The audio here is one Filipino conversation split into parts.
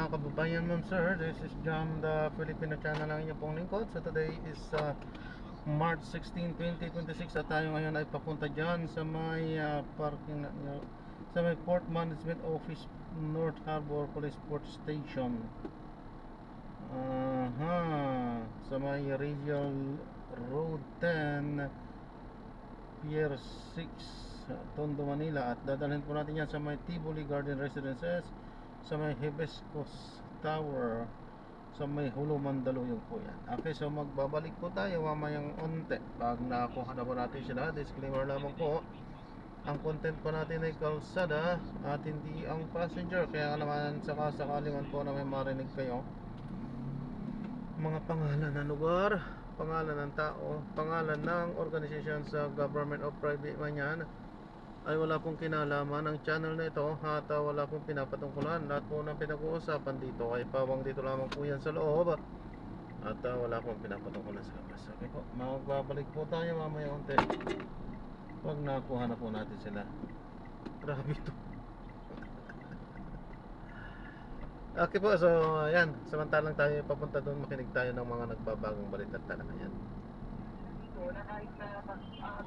mga kababayan, ma'am sir. This is Jam, the Filipino channel ng inyong pong lingkod. So today is March 16, 2026 at tayo ngayon ay papunta dyan sa may parking sa may Port Management Office, North Harbor Police Port Station. Sa may Regional Road 10 Pier 6 Tondo, Manila. At dadalhin po natin yan sa may Tivoli Garden Residences, sa may Hibiscus Tower, sa may Hulo, Mandaluyong po yan. Okay, so magbabalik po tayo mamayang onte pag nakakuha na po natin sila. Disclaimer lamang po, ang content po natin ay kalsada at hindi ang passenger. Kaya naman sakasakali man po na may marinig kayo mga pangalan ng lugar, pangalan ng tao, pangalan ng organization sa government o private man yan, ay wala pong kinalaman ng channel na ito at wala pong pinapatungkulan. Lahat po ng pinag-uusapan dito ay pawang dito lamang po yan sa loob at wala pong pinapatungkulan sa labas. Okay po, magbabalik po tayo mamaya unti pag nakuha na po natin sila. Grabe ito. Okay po, so ayan, samantalang tayo papunta doon, makinig tayo ng mga nagbabagong balita talaga yan. Na kahit na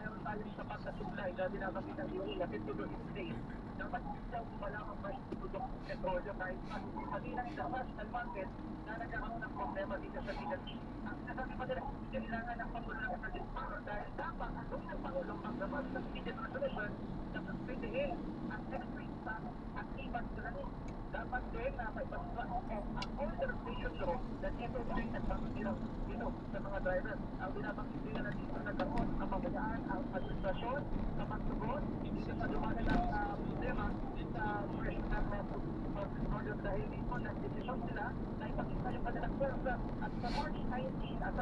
meron tayong sapat na supply na binabanggit ng DOE na petrol in state, dapat daw malaman pa yung product ng petrolyo kahit pati ng international market na nagkakaroon ng problema dito sa Middle East. Ang sinasabi pa nila, kailangan ng Pangulo ng Emergency Power dahil dapat ang ng Pangulong magdamag ng Immediate Resolution na pagpitihin ang next at iban sila rin. Dapat din na may pagsulat ang order station law na ito ay nagpapagirang dito sa mga driver. Ang binabanggit nila na dito nagkaroon ang pamamayaan, ang administrasyon, sa pagtugon, dito sa lumanan ng problema sa presyo ng order dahil dito nag-desisyon sila na ipakita yung kanilang pwersa at sa March 19 at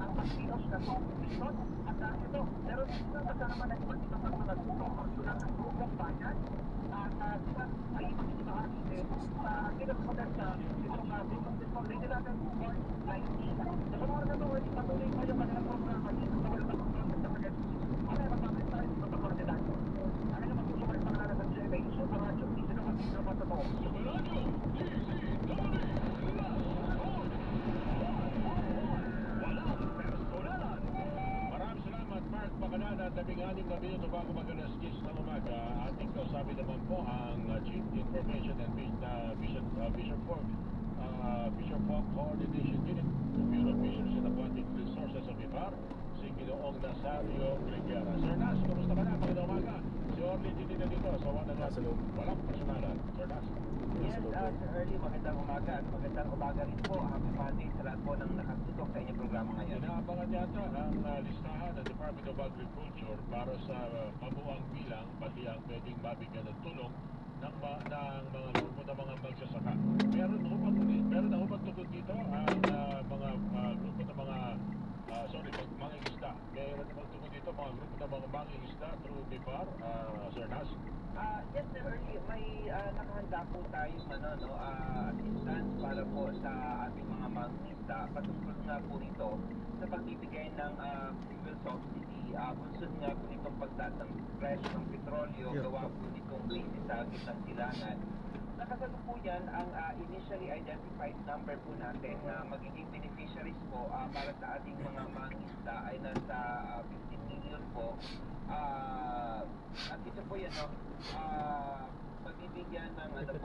ang pagkilos na commission at ito, meron sila magkakaman ng iba't ibang mga pagsulat ng grupong bayan at sila ay makikitahan sa kinagpadan sa itong legal natin March 19. Sa mga na ito, ay patuloy pa yung kanilang programa dito sa wala pagsulat sa pagkakas. Ano yung magpapit tayo sa pagkakas? Ano yung magpapit sa mga ng GMA? So, sa radyo, hindi sila magpapit sa po. Labing-aning na minuto bago mag-alas 10 ng umaga, ating kausapin naman po ang Chief Information and Vision Fog Coordination Unit ng Bureau of Fisheries and Aquatic Resources of IBAR, si Ginoong Nazario Grigera. Sir Nas, kumusta ka na? Magandang umaga. Si Orly Titi na dito sa walang personalan. Sir Nas. Yes, Sir Early, magandang umaga at magandang umaga rin po. Happy Monday sa lahat po ng nakatutok sa inyong programa ngayon. Inaabangan yata ang listahan ng Department of Agriculture para sa mabuang bilang pati ang pwedeng mabigyan ng tulong ng mga grupo ng mga magsasaka. Meron na hubad tugod dito ang mga grupo ng mga mangingisda. Meron na tugod dito mga grupo ng mga mangingisda through BIPAR, Sir Nas? Yes, Sir Early, may nakahanda po tayo assistance para po sa ating mga mangingisda patungkol nga po rito sa pagbibigay ng fuel subsidy. Bunsod nga po nitong pagtaas ng presyo ng petrolyo, gawa po nitong krisis sa gitnang silangan. Nakasalukuyan ang initially identified number po natin na magiging beneficiaries po para sa ating mga mangingisda ay nasa 15 million po. At ito po yan, pagbibigyan ng 3,000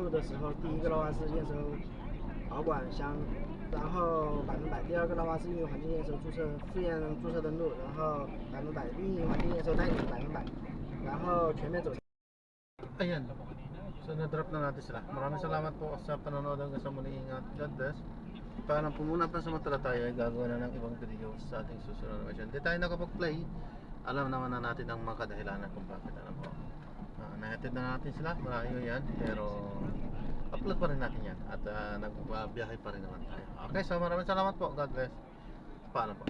入的时候，第一个的话是验收保管箱，然后100%；第二个的话是运营环境验收注册复验注册登录，然后100%运营环境验收代理100%，然后全面走。 Ayan. So na-drop na natin sila. Maraming salamat po sa panonood hanggang sa muli. Ingat. God bless. Paano po muna pansamantala tayo ay gagawa na ng ibang video sa ating susunod na mission. Hindi tayo nakapag-play. Alam naman na natin ang mga kadahilanan kung bakit. Alam po. Nahatid na natin sila. Malayo yan. Pero upload pa rin natin yan. At nagbiyahe pa rin naman tayo. Okay. So maraming salamat po. God bless. Paano po.